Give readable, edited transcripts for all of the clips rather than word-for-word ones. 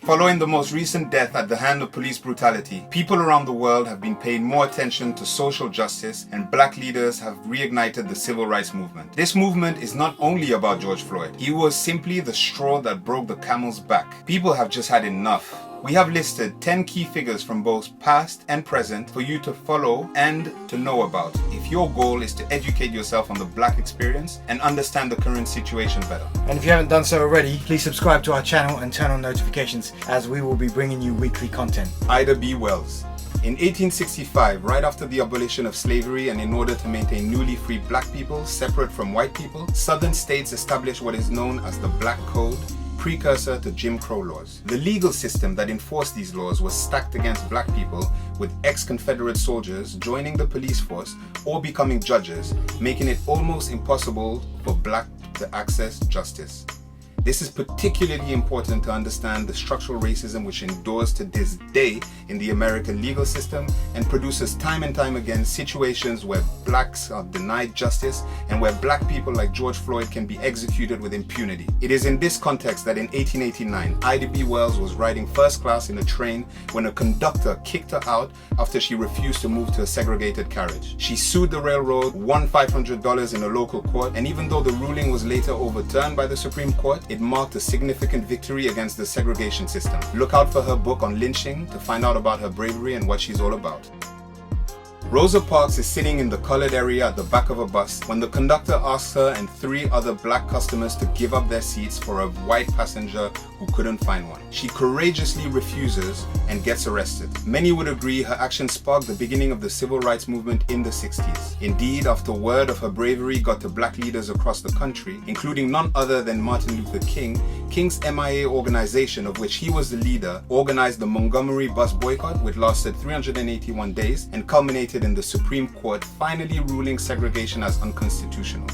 Following the most recent death at the hand of police brutality, people around the world have been paying more attention to social justice, and black leaders have reignited the civil rights movement. This movement is not only about George Floyd. He was simply the straw that broke the camel's back. People have just had enough. We have listed 10 key figures from both past and present for you to follow and to know about if your goal is to educate yourself on the black experience and understand the current situation better. And if you haven't done so already, please subscribe to our channel and turn on notifications, as we will be bringing you weekly content. Ida B. Wells. In 1865, right after the abolition of slavery and in order to maintain newly freed black people separate from white people, southern states established what is known as the Black Code, precursor to Jim Crow laws. The legal system that enforced these laws was stacked against black people, with ex-Confederate soldiers joining the police force or becoming judges, making it almost impossible for black to access justice. This is particularly important to understand the structural racism which endures to this day in the American legal system and produces time and time again situations where blacks are denied justice and where black people like George Floyd can be executed with impunity. It is in this context that in 1889, Ida B. Wells was riding first class in a train when a conductor kicked her out after she refused to move to a segregated carriage. She sued the railroad, won $500 in a local court, and even though the ruling was later overturned by the Supreme Court, it marked a significant victory against the segregation system. Look out for her book on lynching to find out about her bravery and what she's all about. Rosa Parks is sitting in the colored area at the back of a bus when the conductor asks her and 3 other black customers to give up their seats for a white passenger who couldn't find one. She courageously refuses and gets arrested. Many would agree her action sparked the beginning of the civil rights movement in the 60s. Indeed, after word of her bravery got to black leaders across the country, including none other than Martin Luther King, King's MIA organization, of which he was the leader, organized the Montgomery bus boycott, which lasted 381 days and culminated in the Supreme Court finally ruling segregation as unconstitutional.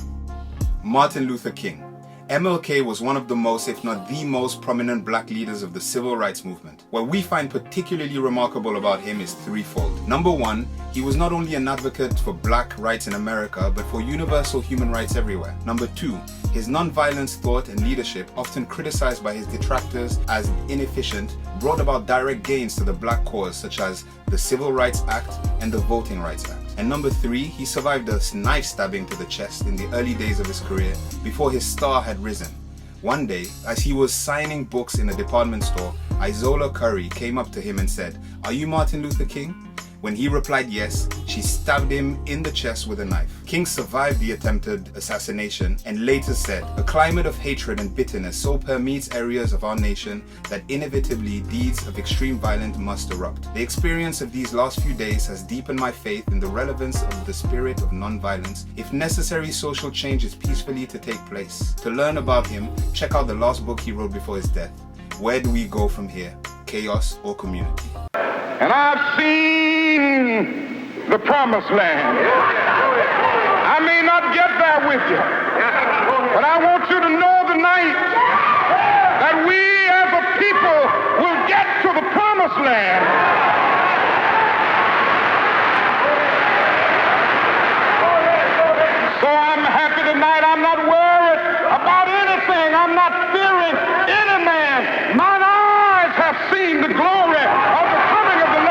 Martin Luther King. MLK was one of the most, if not the most, prominent black leaders of the civil rights movement. What we find particularly remarkable about him is threefold. Number one, he was not only an advocate for black rights in America, but for universal human rights everywhere. Number two, his non-violence thought and leadership, often criticized by his detractors as inefficient, brought about direct gains to the black cause, such as the Civil Rights Act and the Voting Rights Act. And number three, he survived a knife stabbing to the chest in the early days of his career before his star had risen. One day, as he was signing books in a department store, Isola Curry came up to him and said, "Are you Martin Luther King?" When he replied yes, she stabbed him in the chest with a knife. King survived the attempted assassination and later said, "A climate of hatred and bitterness so permeates areas of our nation that inevitably deeds of extreme violence must erupt. The experience of these last few days has deepened my faith in the relevance of the spirit of non-violence if necessary social change is peacefully to take place." To learn about him, check out the last book he wrote before his death, Where Do We Go From Here? Chaos or Community? And I've seen the promised land. I may not get there with you, but I want you to know tonight that we as a people will get to the promised land. So I'm happy tonight. I'm not worried about anything. I'm not fearing any man. Mine eyes have seen the glory of the coming of the Lord.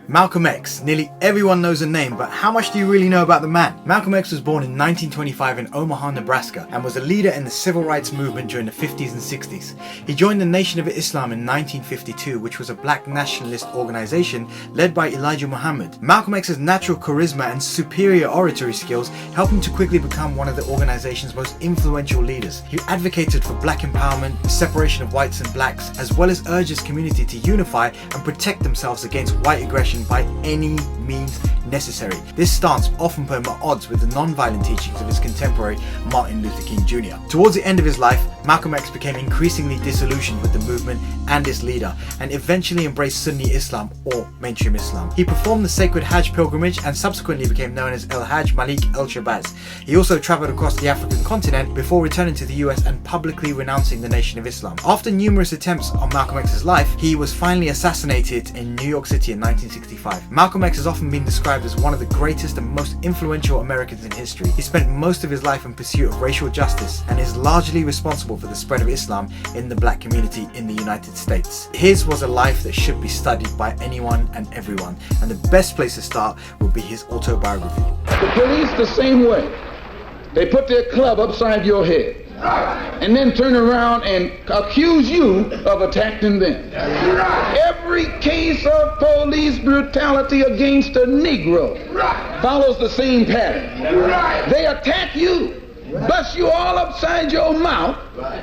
Malcolm X. Nearly everyone knows the name, but how much do you really know about the man? Malcolm X was born in 1925 in Omaha, Nebraska, and was a leader in the civil rights movement during the 50s and 60s. He joined the Nation of Islam in 1952, which was a black nationalist organization led by Elijah Muhammad. Malcolm X's natural charisma and superior oratory skills helped him to quickly become one of the organization's most influential leaders. He advocated for black empowerment, separation of whites and blacks, as well as urged his community to unify and protect themselves against white aggression by any means necessary. This stance often put him at odds with the non-violent teachings of his contemporary Martin Luther King Jr. Towards the end of his life, Malcolm X became increasingly disillusioned with the movement and its leader, and eventually embraced Sunni Islam or mainstream Islam. He performed the sacred Hajj pilgrimage and subsequently became known as El Hajj Malik El Shabazz. He also travelled across the African continent before returning to the US and publicly renouncing the Nation of Islam. After numerous attempts on Malcolm X's life, he was finally assassinated in New York City in 1965 1965. Malcolm X has often been described as one of the greatest and most influential Americans in history. He spent most of his life in pursuit of racial justice and is largely responsible for the spread of Islam in the black community in the United States. His was a life that should be studied by anyone and everyone, and the best place to start would be his autobiography. The police the same way. They put their club upside your head and then turn around and accuse you of attacking them. Every case of police brutality against a Negro follows the same pattern. They attack you, bust you all upside your mouth,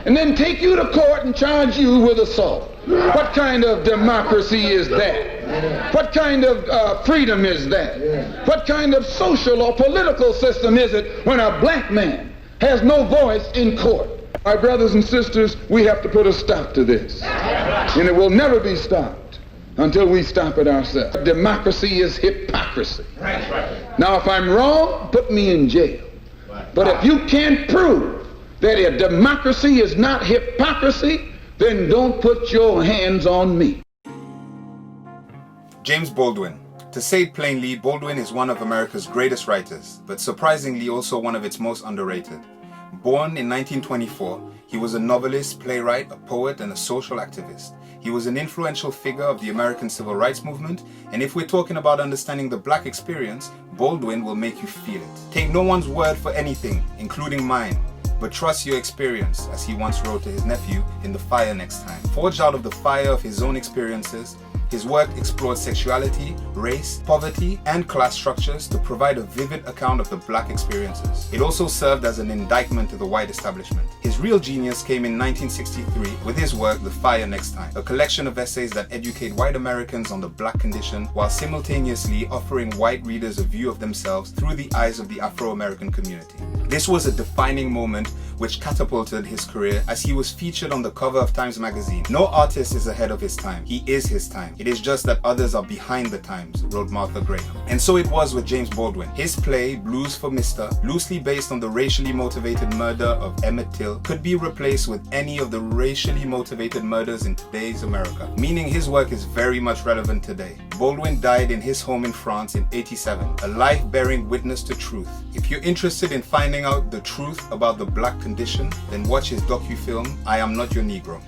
and then take you to court and charge you with assault. What kind of democracy is that? What kind of freedom is that? What kind of social or political system is it when a black man has no voice in court? My brothers and sisters, we have to put a stop to this. And it will never be stopped until we stop it ourselves. Democracy is hypocrisy. Now, if I'm wrong, put me in jail. But if you can't prove that a democracy is not hypocrisy, then don't put your hands on me. James Baldwin. To say it plainly, Baldwin is one of America's greatest writers, but surprisingly also one of its most underrated. Born in 1924, he was a novelist, playwright, a poet, and a social activist. He was an influential figure of the American Civil Rights Movement, and if we're talking about understanding the black experience, Baldwin will make you feel it. Take no one's word for anything, including mine, but trust your experience, as he once wrote to his nephew in The Fire Next Time. Forged out of the fire of his own experiences, his work explored sexuality, race, poverty, and class structures to provide a vivid account of the black experiences. It also served as an indictment to the white establishment. His real genius came in 1963 with his work The Fire Next Time, a collection of essays that educate white Americans on the black condition while simultaneously offering white readers a view of themselves through the eyes of the Afro-American community. This was a defining moment which catapulted his career as he was featured on the cover of Times magazine. No artist is ahead of his time. He is his time. It is just that others are behind the times, wrote Martha Graham. And so it was with James Baldwin. His play, Blues for Mr., loosely based on the racially motivated murder of Emmett Till, could be replaced with any of the racially motivated murders in today's America, meaning his work is very much relevant today. Baldwin died in his home in France in '87, a life bearing witness to truth. If you're interested in finding out the truth about the black condition, then watch his docu-film, I Am Not Your Negro.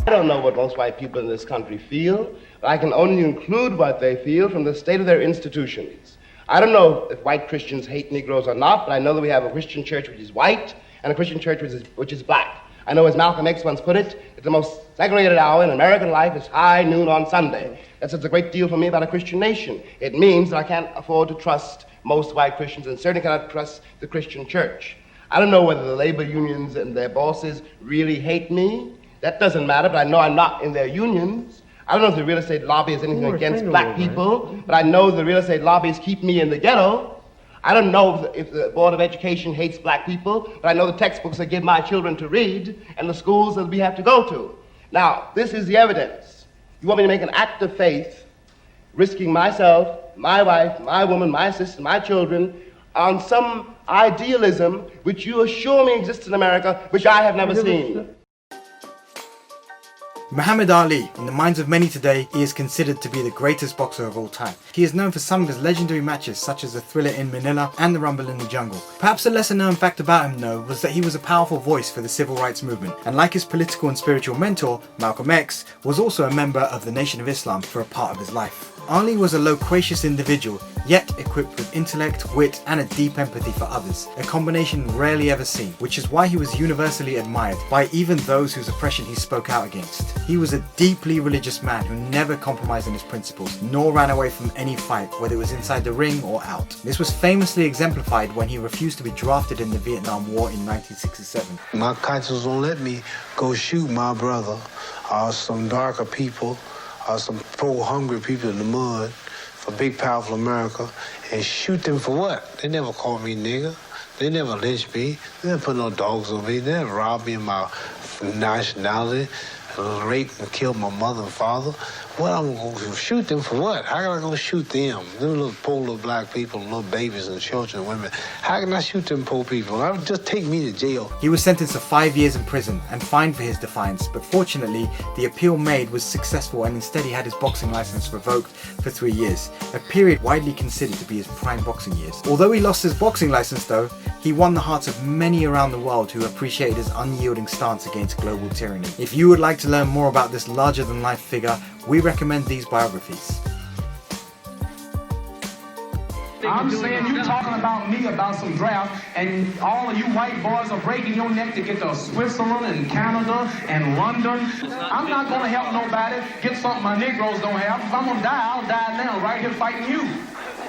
I don't know what most white people in this country feel, but I can only include what they feel from the state of their institutions. I don't know if white Christians hate Negroes or not, but I know that we have a Christian church which is white and a Christian church which is black. I know, as Malcolm X once put it, that the most segregated hour in American life is high noon on Sunday. That says a great deal for me about a Christian nation. It means that I can't afford to trust most white Christians and certainly cannot trust the Christian church. I don't know whether the labor unions and their bosses really hate me. That doesn't matter, but I know I'm not in their unions. I don't know if the real estate lobby has anything against black people, but I know the real estate lobbies keep me in the ghetto. I don't know if the Board of Education hates black people, but I know the textbooks I give my children to read and the schools that we have to go to. Now, this is the evidence. You want me to make an act of faith, risking myself, my wife, my woman, my sister, my children, on some idealism which you assure me exists in America, which I have never seen. Muhammad Ali, in the minds of many today, he is considered to be the greatest boxer of all time. He is known for some of his legendary matches such as the Thriller in Manila and the Rumble in the Jungle. Perhaps a lesser known fact about him though was that he was a powerful voice for the civil rights movement, and like his political and spiritual mentor, Malcolm X, was also a member of the Nation of Islam for a part of his life. Ali was a loquacious individual, yet equipped with intellect, wit, and a deep empathy for others, a combination rarely ever seen, which is why he was universally admired by even those whose oppression he spoke out against. He was a deeply religious man who never compromised on his principles, nor ran away from any fight, whether it was inside the ring or out. This was famously exemplified when he refused to be drafted in the Vietnam War in 1967. My conscience won't let me go shoot my brother or some darker people or some poor, hungry people in the mud for big, powerful America and shoot them for what? They never called me nigger. They never lynched me. They never put no dogs on me. They never robbed me of my nationality. raped and killed my mother and father. What I'm going to shoot them for what? How am I going to shoot them? Them little poor little black people, little babies and children and women. How can I shoot them poor people? Just take me to jail. He was sentenced to 5 years in prison and fined for his defiance, but fortunately, the appeal made was successful and instead he had his boxing license revoked for 3 years, a period widely considered to be his prime boxing years. Although he lost his boxing license though, he won the hearts of many around the world who appreciated his unyielding stance against global tyranny. If you would like to learn more about this larger-than-life figure, we recommend these biographies. I'm saying you talking about me about some draft, and all of you white boys are breaking your neck to get to Switzerland and Canada and London. I'm not going to help nobody get something my Negroes don't have. If I'm going to die, I'll die now, right here fighting you.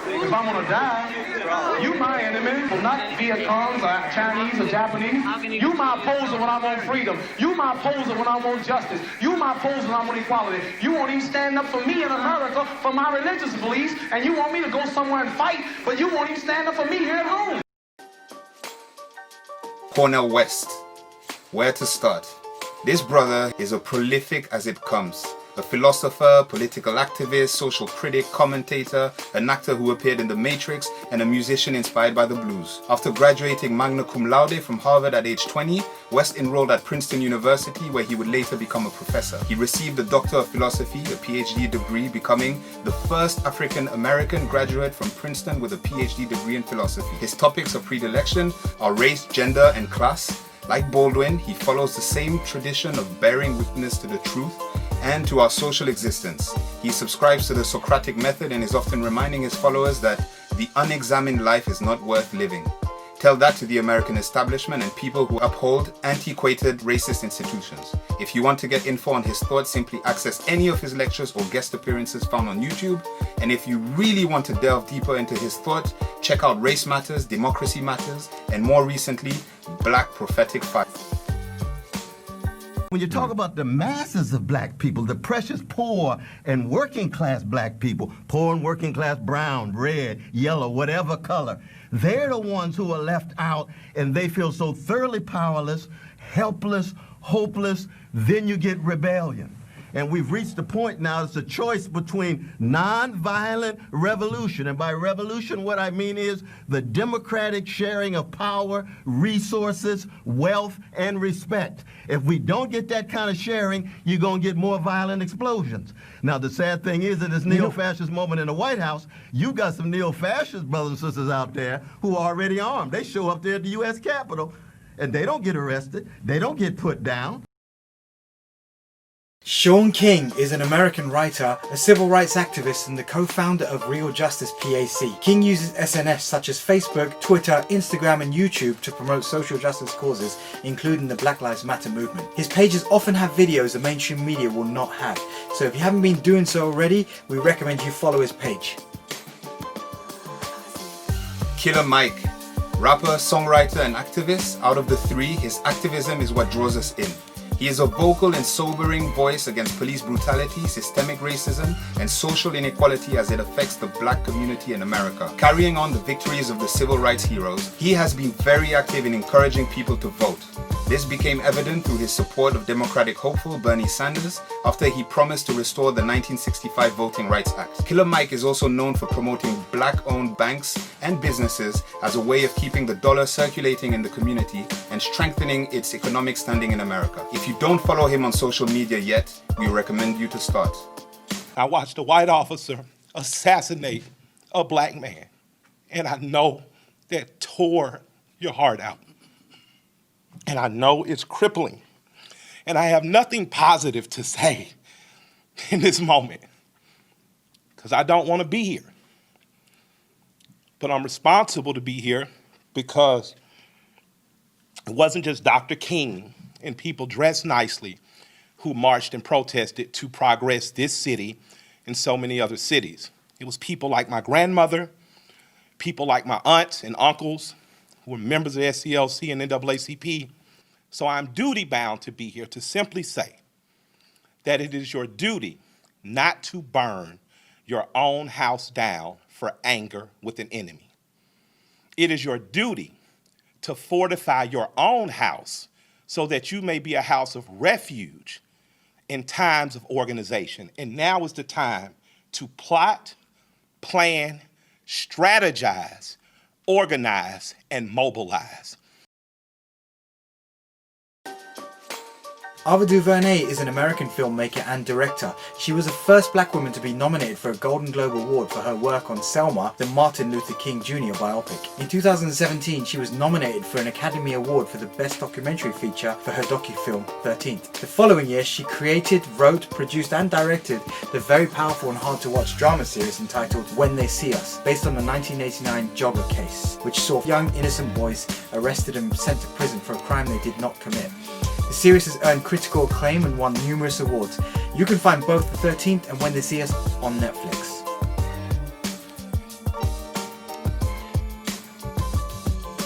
If I'm going to die, you my enemy, not Viet Congs or Chinese or Japanese. You my opposer when I want freedom. You my opposer when I want justice. You my opposer when I want equality. You won't even stand up for me in America for my religious beliefs, and you want me to go somewhere and fight, but you won't even stand up for me here at home. Cornel West. Where to start? This brother is as prolific as it comes. A philosopher, political activist, social critic, commentator, an actor who appeared in The Matrix, and a musician inspired by the blues. After graduating magna cum laude from Harvard at age 20, West enrolled at Princeton University, where he would later become a professor. He received a Doctor of Philosophy, a PhD degree, becoming the first African-American graduate from Princeton with a PhD degree in philosophy. His topics of predilection are race, gender, and class. Like Baldwin, he follows the same tradition of bearing witness to the truth and to our social existence. He subscribes to the Socratic method and is often reminding his followers that the unexamined life is not worth living. Tell that to the American establishment and people who uphold antiquated racist institutions. If you want to get info on his thoughts, simply access any of his lectures or guest appearances found on YouTube. And if you really want to delve deeper into his thought, check out Race Matters, Democracy Matters, and more recently, Black Prophetic Fire. When you talk about the masses of black people, the precious poor and working class black people, poor and working class brown, red, yellow, whatever color, they're the ones who are left out and they feel so thoroughly powerless, helpless, hopeless, then you get rebellion. And we've reached the point now, it's a choice between nonviolent revolution. And by revolution, what I mean is the democratic sharing of power, resources, wealth, and respect. If we don't get that kind of sharing, you're going to get more violent explosions. Now, the sad thing is, in this neo-fascist moment in the White House, you've got some neo-fascist brothers and sisters out there who are already armed. They show up there at the U.S. Capitol, and they don't get arrested. They don't get put down. Shaun King is an American writer, a civil rights activist, and the co-founder of Real Justice PAC. King uses SNS such as Facebook, Twitter, Instagram, and YouTube to promote social justice causes, including the Black Lives Matter movement. His pages often have videos the mainstream media will not have, so if you haven't been doing so already, we recommend you follow his page. Killer Mike. Rapper, songwriter, and activist. Out of the three, his activism is what draws us in. He is a vocal and sobering voice against police brutality, systemic racism, and social inequality as it affects the black community in America. Carrying on the victories of the civil rights heroes, he has been very active in encouraging people to vote. This became evident through his support of Democratic hopeful Bernie Sanders after he promised to restore the 1965 Voting Rights Act. Killer Mike is also known for promoting black-owned banks and businesses as a way of keeping the dollar circulating in the community and strengthening its economic standing in America. If you don't follow him on social media yet, we recommend you to start. I watched a white officer assassinate a black man, and I know that tore your heart out. And I know it's crippling. And I have nothing positive to say in this moment because I don't want to be here. But I'm responsible to be here because it wasn't just Dr. King and people dressed nicely who marched and protested to progress this city and so many other cities. It was people like my grandmother, people like my aunts and uncles who were members of SCLC and NAACP. So I'm duty-bound to be here to simply say that it is your duty not to burn your own house down for anger with an enemy. It is your duty to fortify your own house so that you may be a house of refuge in times of organization. And now is the time to plot, plan, strategize, organize, and mobilize. Ava DuVernay is an American filmmaker and director. She was the first black woman to be nominated for a Golden Globe Award for her work on Selma, the Martin Luther King Jr. biopic. In 2017, she was nominated for an Academy Award for the Best Documentary Feature for her docufilm 13th. The following year, she created, wrote, produced and directed the very powerful and hard-to-watch drama series entitled When They See Us, based on the 1989 Jogger case, which saw young innocent boys arrested and sent to prison for a crime they did not commit. The series has earned critical acclaim and won numerous awards. You can find both the 13th and When They See Us on Netflix.